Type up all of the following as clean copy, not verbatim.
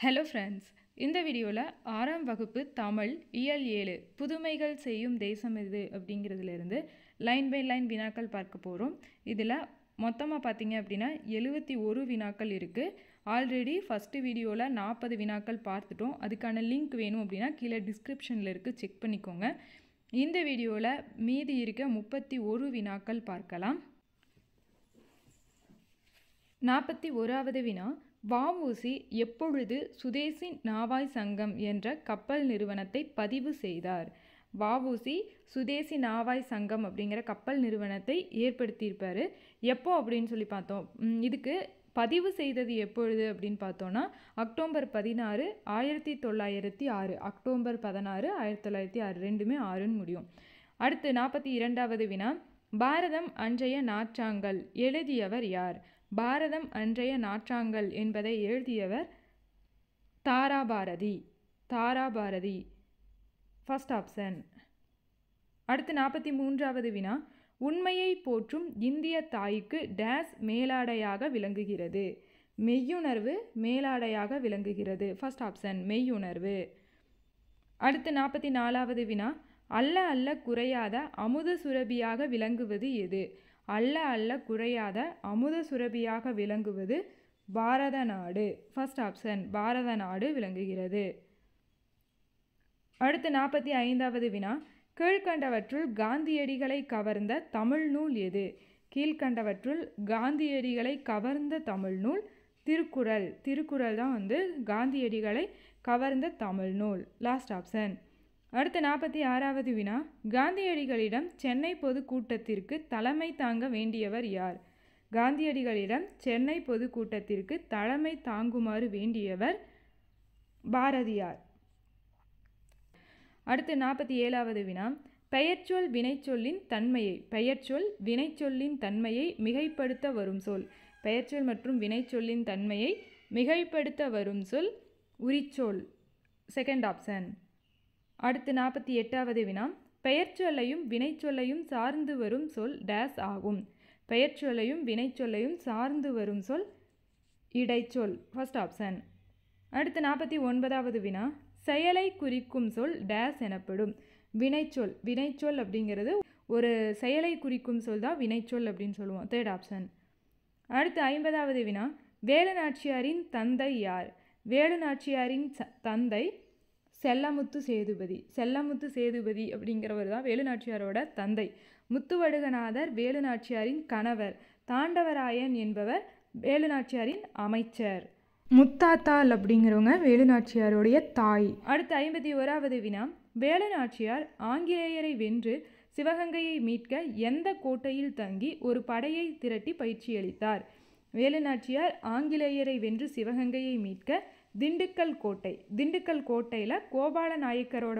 Hello friends, இந்த வீடியோவில் 6ஆம் வகுப்பு தமிழ் இயல் 7 புதுமைகள் செய்யும் தேசம் இது அப்படிங்கிறதுலேருந்து லைன் பை லைன் வினாக்கள் பார்க்க போகிறோம். இதில் மொத்தமாக பார்த்தீங்க அப்படின்னா 71 வினாக்கள் இருக்குது. ஆல்ரெடி ஃபஸ்ட்டு வீடியோவில் 40 வினாக்கள் பார்த்துட்டோம். அதுக்கான லிங்க் வேணும் அப்படின்னா கீழே டிஸ்கிரிப்ஷனில் இருக்குது, செக் பண்ணிக்கோங்க. இந்த வீடியோவில் மீதி இருக்க 31 வினாக்கள் பார்க்கலாம். 41வது வினா, வ.உ.சி. எப்பொழுது சுதேசி நாவாய் சங்கம் என்ற கப்பல் நிறுவனத்தை பதிவு செய்தார்? வ.உ.சி. சுதேசி நாவாய் சங்கம் அப்படிங்கிற கப்பல் நிறுவனத்தை ஏற்படுத்தியிருப்பார். எப்போ அப்படின்னு சொல்லி பார்த்தோம். இதுக்கு பதிவு செய்தது எப்பொழுது அப்படின்னு பார்த்தோன்னா அக்டோபர் 16, 1906. அக்டோபர் 16, 1906 ரெண்டுமே 6ன்னு முடியும். அடுத்து 42வது வினா, பாரதம் அன்றைய நாற்றாங்கல் எழுதியவர் யார்? பாரதம் அன்றைய நாற்றாங்கல் என்பதை எழுதியவர் தாராபாரதி. Thara Bharathi first option. அடுத்து 43வது வினா, உண்மையை போற்றும் இந்திய தாய்க்கு டேஸ் மேலாடையாக விளங்குகிறது? மெய்யுணர்வு மேலாடையாக விளங்குகிறது. ஃபர்ஸ்ட் ஆப்ஷன் மெய்யுணர்வு. அடுத்து 44வது வினா, அல்ல அல்ல குறையாத அமுத சுரபியாக விளங்குவது எது? அல்ல அல்ல குறையாத அமுத சுரபியாக விளங்குவது பாரத நாடு. ஃபர்ஸ்ட் ஆப்ஷன் பாரத நாடு விளங்குகிறது. அடுத்து 45வது வினா, கீழ்கண்டவற்றுள் காந்தியடிகளை கவர்ந்த தமிழ் நூல் எது? கீழ்கண்டவற்றுள் காந்தியடிகளை கவர்ந்த தமிழ் நூல் திருக்குறள். திருக்குறள் தான் காந்தியடிகளை கவர்ந்த தமிழ் நூல். Last option. அடுத்து 46வது வினா, காந்தியடிகளிடம் சென்னை பொதுக்கூட்டத்திற்கு தலைமை தாங்க வேண்டியவர் யார்? காந்தியடிகளிடம் சென்னை பொதுக்கூட்டத்திற்கு தலைமை தாங்குமாறு வேண்டியவர் பாரதியார். அடுத்து 47வது வினா, பெயர்ச்சொல் வினைச்சொல்லின் தன்மையை பெயர்ச்சொல் வினைச்சொல்லின் தன்மையை மிகைப்படுத்த வரும் சொல். பெயர்ச்சொல் மற்றும் வினைச்சொல்லின் தன்மையை மிகைப்படுத்த வரும் சொல் உரிச்சொல். Second option. அடுத்து 48வது வினா, பெயர்ச்சொல்லையும் வினைச்சொல்லையும் சார்ந்து வரும் சொல் டேஸ் ஆகும்? பெயர்ச்சொல்லையும் வினைச்சொல்லையும் சார்ந்து வரும் சொல் இடைச்சொல். First option. அடுத்து 49வது வினா, செயலை குறிக்கும் சொல் டேஸ் எனப்படும்? வினைச்சொல். வினைச்சொல் அப்படிங்கிறது ஒரு செயலை குறிக்கும் சொல் தான் வினைச்சொல் அப்படின்னு சொல்லுவோம். Third option. அடுத்து 50வது வினா, வேலுநாச்சியாரின் தந்தை யார்? வேலுநாச்சியாரின் தந்தை செல்லமுத்து சேதுபதி. செல்லமுத்து சேதுபதி அப்படிங்கிறவர் தான் வேலுநாச்சியாரோட தந்தை. முத்துவடுகநாதர் வேலுநாச்சியாரின் கணவர். தாண்டவராயன் என்பவர் வேலுநாச்சியாரின் அமைச்சர். முத்தாத்தாள் அப்படிங்கிறவங்க வேலுநாச்சியாருடைய தாய். அடுத்து 51வது வினா, வேலுநாச்சியார் ஆங்கிலேயரை வென்று சிவகங்கையை மீட்க எந்த கோட்டையில் தங்கி ஒரு படையை திரட்டி பயிற்சியளித்தார்? வேலுநாச்சியார் ஆங்கிலேயரை வென்று சிவகங்கையை மீட்க திண்டுக்கல் கோட்டை. திண்டுக்கல் கோட்டையில் கோபால நாயக்கரோட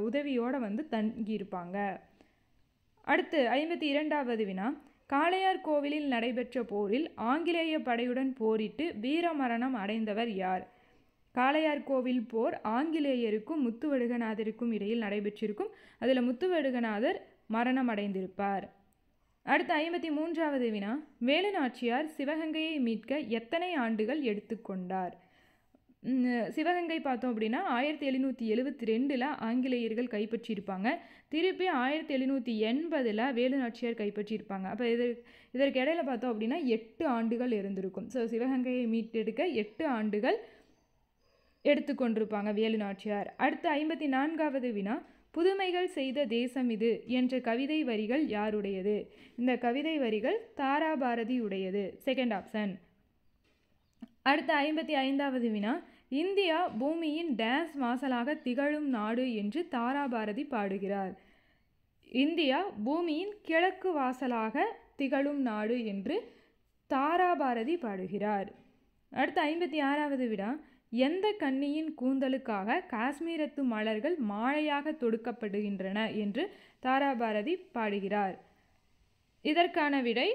உதவியோடு தங்கியிருப்பாங்க. அடுத்து 52வது வினா, காளையார் கோவிலில் நடைபெற்ற போரில் ஆங்கிலேய படையுடன் போரிட்டு வீரமரணம் அடைந்தவர் யார்? காளையார் கோவில் போர் ஆங்கிலேயருக்கும் முத்துவடுகநாதருக்கும் இடையில் நடைபெற்றிருக்கும். அதில் முத்துவடுகநாதர் மரணம் அடைந்திருப்பார். அடுத்து 53வது வினா, வேலுநாச்சியார் சிவகங்கையை மீட்க எத்தனை ஆண்டுகள் எடுத்துக்கொண்டார்? சிவகங்கை பார்த்தோம் அப்படின்னா 1772 ஆங்கிலேயர்கள் கைப்பற்றியிருப்பாங்க. திருப்பி 1780 வேலுநாச்சியார் கைப்பற்றியிருப்பாங்க. அப்போ இதற்கு இடையில பார்த்தோம் அப்படின்னா 8 ஆண்டுகள் இருந்திருக்கும். ஸோ சிவகங்கையை மீட்டெடுக்க 8 ஆண்டுகள் எடுத்துக்கொண்டிருப்பாங்க வேலுநாச்சியார். அடுத்து 54வது வினா, புதுமைகள் செய்த தேசம் இது என்ற கவிதை வரிகள் யாருடையது? இந்த கவிதை வரிகள் தாராபாரதி உடையது. Second option. அடுத்து 55வது வினா, இந்தியா பூமியின் டேஸ் வாசலாக திகழும் நாடு என்று தாராபாரதி பாடுகிறார்? இந்தியா பூமியின் கிழக்கு வாசலாக திகழும் நாடு என்று தாராபாரதி பாடுகிறார். அடுத்து 56வது வினா, எந்த கன்னியின் கூந்தலுக்காக காஷ்மீரத்து மலர்கள் மாலையாக தொடுக்கப்படுகின்றன என்று தாராபாரதி பாடுகிறார்? இதற்கான விடை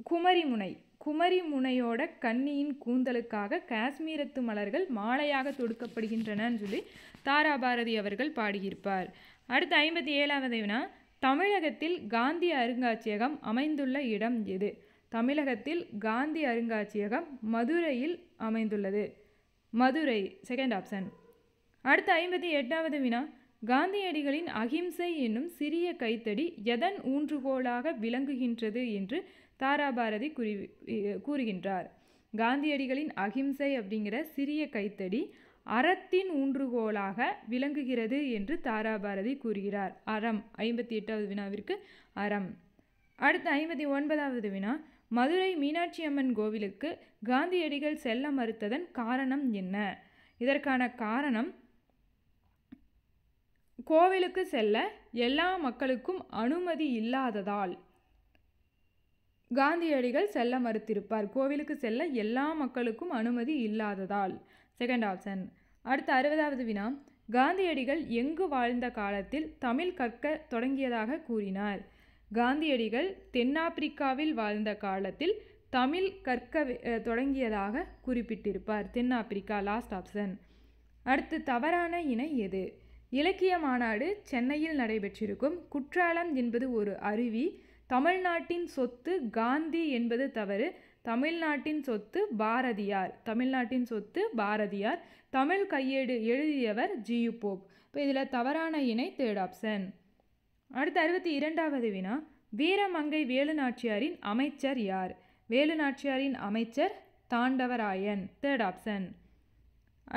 குமரிமுனை. குமரிமுனையோட கன்னியின் கூந்தலுக்காக காஷ்மீரத்து மலர்கள் மாலையாக தொடுக்கப்படுகின்றனன்னு சொல்லி தாராபாரதி அவர்கள் பாடியிருப்பார். அடுத்து 57வது வினா, தமிழகத்தில் காந்தி அருங்காட்சியகம் அமைந்துள்ள இடம் எது? தமிழகத்தில் காந்தி அருங்காட்சியகம் மதுரையில் அமைந்துள்ளது. Madurai, second option. அடுத்த 58வது வினா, காந்தியடிகளின் அகிம்சை என்னும் சிறிய கைத்தடி எதன் ஊன்றுகோலாக விளங்குகின்றது என்று தாராபாரதி கூறுகின்றார்? காந்தியடிகளின் அகிம்சை அப்படிங்கிற சிறிய கைத்தடி அறத்தின் ஊன்றுகோலாக விளங்குகிறது என்று தாராபாரதி கூறுகிறார். அறம். 58வது வினாவிற்கு அறம். அடுத்த 59வது வினா, மதுரை மீனாட்சி அம்மன் கோவிலுக்கு காந்தியடிகள் செல்ல மறுத்ததன் காரணம் என்ன? இதற்கான காரணம், கோவிலுக்கு செல்ல எல்லா மக்களுக்கும் அனுமதி இல்லாததால் காந்தியடிகள் செல்ல மறுத்திருப்பார். கோவிலுக்கு செல்ல எல்லா மக்களுக்கும் அனுமதி இல்லாததால். Second option. அடுத்த 60வது வினா, காந்தியடிகள் எங்கு வாழ்ந்த காலத்தில் தமிழ் கற்க தொடங்கியதாக கூறினார்? காந்தியடிகள் தென்னாப்பிரிக்காவில் வாழ்ந்த காலத்தில் தமிழ் கற்க தொடங்கியதாக குறிப்பிட்டிருப்பார். தென்னாப்பிரிக்கா, லாஸ்ட் ஆப்ஷன். அடுத்து தவறான இணை எது? இலக்கிய மாநாடு சென்னையில் நடைபெற்றிருக்கும். குற்றாலம் என்பது ஒரு அருவி. தமிழ்நாட்டின் சொத்து காந்தி என்பது தவறு. தமிழ்நாட்டின் சொத்து பாரதியார். தமிழ்நாட்டின் சொத்து பாரதியார். தமிழ் கையேடு எழுதியவர் ஜியு போப். இப்போ இதில் தவறான இணை தேர்ட் ஆப்ஷன். அடுத்த 62வது வினா, வீரமங்கை வேலுநாச்சியாரின் அமைச்சர் யார்? வேலுநாச்சியாரின் அமைச்சர் தாண்டவராயன். Third option.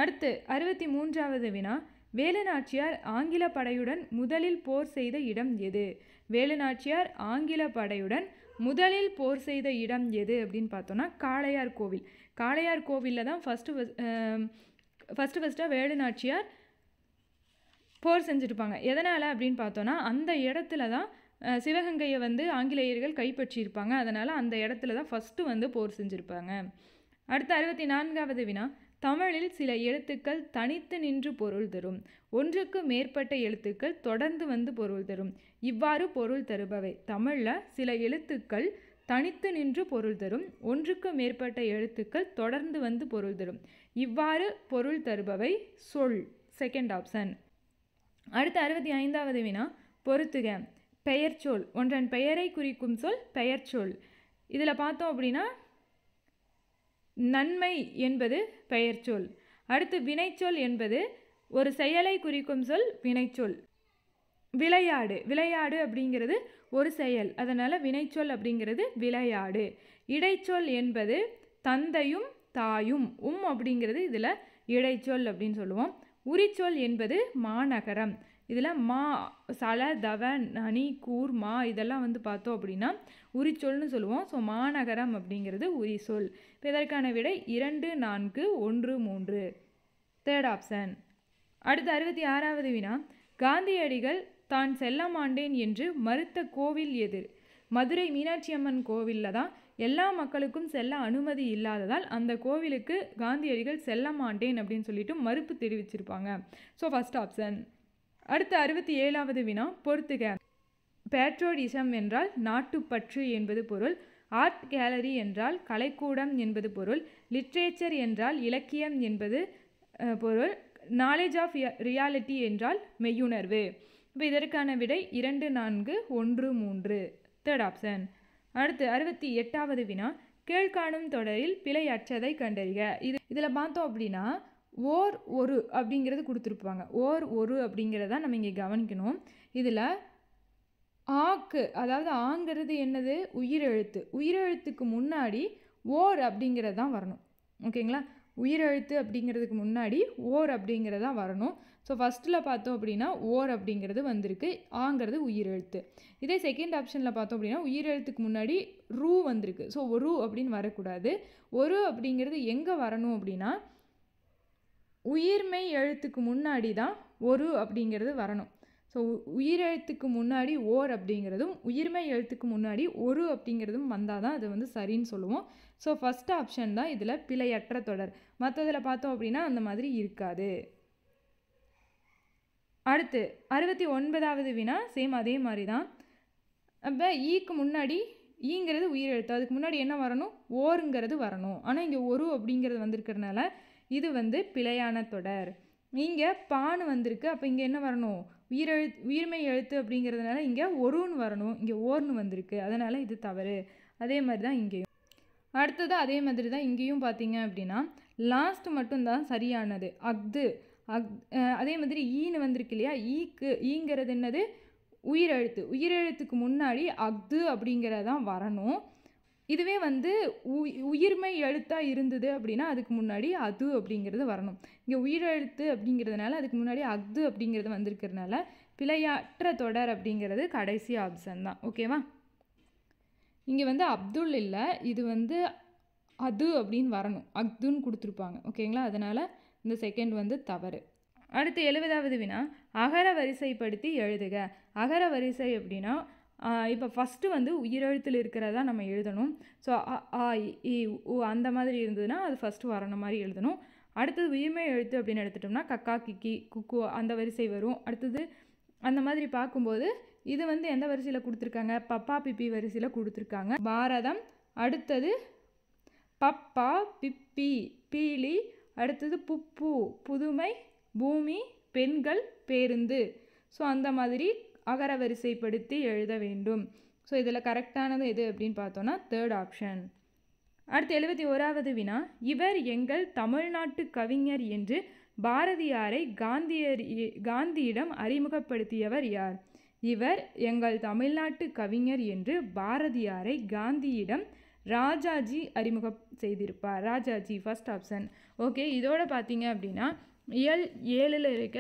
அடுத்து 63வது வினா, வேலுநாச்சியார் ஆங்கில படையுடன் முதலில் போர் செய்த இடம் எது? வேலுநாச்சியார் ஆங்கில படையுடன் முதலில் போர் செய்த இடம் எது அப்படின்னு பார்த்தோன்னா காளையார் கோவில். காளையார் கோவிலில் தான் ஃபஸ்ட்டாக வேலுநாச்சியார் போர் செஞ்சுருப்பாங்க. எதனால் அப்படின்னு பார்த்தோன்னா அந்த இடத்துல தான் சிவகங்கையை ஆங்கிலேயர்கள் கைப்பற்றியிருப்பாங்க. அதனால் அந்த இடத்துல தான் ஃபஸ்ட்டு போர் செஞ்சுருப்பாங்க. அடுத்த 64வது வினா, தமிழில் சில எழுத்துக்கள் தனித்து நின்று பொருள் தரும். ஒன்றுக்கு மேற்பட்ட எழுத்துக்கள் தொடர்ந்து பொருள் தரும். இவ்வாறு பொருள் தருபவை. தமிழில் சில எழுத்துக்கள் தனித்து நின்று பொருள் தரும். ஒன்றுக்கு மேற்பட்ட எழுத்துக்கள் தொடர்ந்து பொருள் தரும். இவ்வாறு பொருள் தருபவை சொல். Second option. அடுத்த 65வது வினா, பொறுத்துக. பெயர்ச்சொல். ஒன்றன் பெயரை குறிக்கும் சொல் பெயர்ச்சொல். இதில் பார்த்தோம் அப்படின்னா நன்மை என்பது பெயர்ச்சொல். அடுத்து வினைச்சொல் என்பது ஒரு செயலை குறிக்கும் சொல் வினைச்சொல். விளையாடு. விளையாடு அப்படிங்கிறது ஒரு செயல். அதனால் வினைச்சொல் அப்படிங்கிறது விளையாடு. இடைச்சொல் என்பது தந்தையும் தாயும். அப்படிங்கிறது இதில் இடைச்சொல் அப்படின்னு சொல்லுவோம். உரிச்சொல் என்பது மாநகரம். இதில் மா, சல, தவ, நனி, கூர், மா இதெல்லாம் பார்த்தோம் அப்படின்னா உரிச்சொல்னு சொல்லுவோம். ஸோ மாநகரம் அப்படிங்கிறது உரிச்சொல். இப்போ இதற்கான விடை 2, 4, 1, 3. Third option. அடுத்த 66வது வினா, காந்தியடிகள் தான் செல்ல மாட்டேன் என்று மறுத்த கோவில் எது? மதுரை மீனாட்சி அம்மன் கோவிலில் தான் எல்லா மக்களுக்கும் செல்ல அனுமதி இல்லாததால் அந்த கோவிலுக்கு காந்தியடிகள் செல்ல மாட்டேன் அப்படின்னு சொல்லிட்டு மறுப்பு தெரிவிச்சிருப்பாங்க. So first option. அடுத்த 67வது வினா, பொறுத்துக. பேட்ரோடிசம் என்றால் நாட்டுப்பற்று என்பது பொருள். ஆர்ட் கேலரி என்றால் கலைக்கூடம் என்பது பொருள். லிட்ரேச்சர் என்றால் இலக்கியம் என்பது பொருள். நாலேஜ் ஆஃப் ரியாலிட்டி என்றால் மெய்யுணர்வு. இப்போ இதற்கான விடை 2, 4, 1, 3. Third option. அடுத்து 68வது வினா, கீழ்காணும் தொடரில் பிழையற்றதை கண்டறிக. இதில் பார்த்தோம் அப்படின்னா ஓர் ஒரு அப்படிங்கிறது கொடுத்துருப்பாங்க. ஓர் ஒரு அப்படிங்கிறத நம்ம இங்கே கவனிக்கணும். இதில் ஆக்கு, அதாவது ஆங்கிறது என்னது? உயிரெழுத்து. உயிரெழுத்துக்கு முன்னாடி ஓர் அப்படிங்கிறது தான் வரணும். ஓகேங்களா? உயிரெழுத்து அப்படிங்கிறதுக்கு முன்னாடி ஓர் அப்படிங்கிறது தான் வரணும். ஸோ ஃபஸ்ட்டில் பார்த்தோம் அப்படின்னா ஓர் அப்படிங்கிறது வந்திருக்கு. ஆங்கிறது உயிரெழுத்து. இதே செகண்ட் ஆப்ஷனில் பார்த்தோம் அப்படின்னா உயிரெழுத்துக்கு முன்னாடி ரூ வந்திருக்கு. ஸோ ஒரு அப்படின்னு வரக்கூடாது. ஒரு அப்படிங்கிறது எங்கே வரணும் அப்படின்னா உயிர்மெய் எழுத்துக்கு முன்னாடி தான் ஒரு அப்படிங்கிறது வரணும். ஸோ உயிரெழுத்துக்கு முன்னாடி ஓர் அப்படிங்கிறதும் உயிர்மெய் எழுத்துக்கு முன்னாடி ஒரு அப்படிங்கிறதும் வந்தால் தான் அது சரின்னு சொல்லுவோம். ஸோ ஃபஸ்ட் ஆப்ஷன் தான் இதில் பிழையற்ற தொடர். மற்றதில் பார்த்தோம் அப்படின்னா அந்த மாதிரி இருக்காது. அடுத்து 69வது வினா, சேம் அதே மாதிரி தான். அப்போ ஈக்கு முன்னாடி ஈங்கிறது உயிரெழுத்து, அதுக்கு முன்னாடி என்ன வரணும்? ஓருங்கிறது வரணும். ஆனால் இங்கே ஒரு அப்படிங்கிறது வந்திருக்கிறதுனால இது பிழையான தொடர். இங்கே பான்னு வந்திருக்கு. அப்போ இங்கே என்ன வரணும்? உயிர்மெய் எழுத்து அப்படிங்கிறதுனால இங்கே ஒருன்னு வரணும். இங்கே ஓர்னு வந்திருக்கு. அதனால் இது தவறு. அதே மாதிரி தான் இங்கேயும். அடுத்தது அதே மாதிரி தான் இங்கேயும் பார்த்தீங்க அப்படின்னா லாஸ்ட் மட்டும்தான் சரியானது. அஃது அதே மாதிரி ஈன்னு வந்திருக்கு இல்லையா, ஈங்கிறது என்னது, உயிரெழுத்து. உயிரெழுத்துக்கு முன்னாடி அஃது அப்படிங்கிறதான் வரணும். இதுவே வந்து உயிர்மெய் எழுத்தாக இருந்தது அப்படின்னா அதுக்கு முன்னாடி அது அப்படிங்கிறது வரணும். இங்கே உயிரெழுத்து அப்படிங்கிறதுனால அதுக்கு முன்னாடி அஃது அப்படிங்கிறது வந்திருக்கிறதுனால பிழையற்ற தொடர் அப்படிங்கிறது கடைசி ஆப்ஷன் தான். ஓகேவா? இங்கே வந்து அப்துல் இல்லை, இது வந்து அது அப்படின்னு வரணும். அக்துன்னு கொடுத்துருப்பாங்க. ஓகேங்களா? அதனால் இந்த செகண்ட் வந்து தவறு. அடுத்து 70வது வினா, அகர வரிசைப்படுத்தி எழுதுக. அகர வரிசை அப்படின்னா இப்போ ஃபஸ்ட்டு வந்து உயிரெழுத்தில் இருக்கிறதா நம்ம எழுதணும். ஸோ அ இ உ அந்த மாதிரி இருந்ததுன்னா அது ஃபஸ்ட்டு வரணும் மாதிரி எழுதணும். அடுத்தது உயிர்மெய் எழுத்து அப்படின்னு எடுத்துட்டோம்னா கக்கா கிக்கி குக்கு அந்த வரிசை வரும். அடுத்தது அந்த மாதிரி பார்க்கும்போது இது வந்து எந்த வரிசையில் கொடுத்துருக்காங்க, பப்பா பிப்பி வரிசையில் கொடுத்துருக்காங்க. பாரதம், அடுத்தது பப்பா பிப்பி பீலி, அடுத்தது புப்பு புதுமை, பூமி பெண்கள், பேருந்து. ஸோ அந்த மாதிரி அகர வரிசைப்படுத்தி எழுத வேண்டும். ஸோ இதில் கரெக்டானது எது அப்படின்னு பார்த்தோன்னா தேர்ட் ஆப்ஷன். அடுத்து 71வது வினா, இவர் எங்கள் தமிழ்நாட்டு கவிஞர் என்று பாரதியாரை காந்தியிடம் அறிமுகப்படுத்தியவர் யார்? இவர் எங்கள் தமிழ்நாட்டு கவிஞர் என்று பாரதியாரை காந்தியிடம் ராஜாஜி அறிமுகம் செய்திருப்பார். Rajaji first option. ஓகே, இதோட பார்த்தீங்க அப்படின்னா இயல் 7ல் இருக்க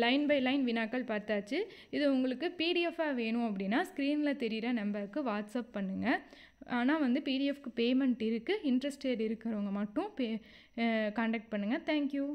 லைன் பை லைன் வினாக்கள் பார்த்தாச்சு. இது உங்களுக்கு பிடிஎஃபாக வேணும் அப்படின்னா ஸ்க்ரீனில் தெரிகிற நம்பருக்கு வாட்ஸ்அப் பண்ணுங்கள். ஆனால் வந்து பிடிஎஃப்க்கு பேமெண்ட் இருக்குது. இன்ட்ரெஸ்டட் இருக்கிறவங்க மட்டும் கான்டாக்ட் பண்ணுங்கள். தேங்க்யூ.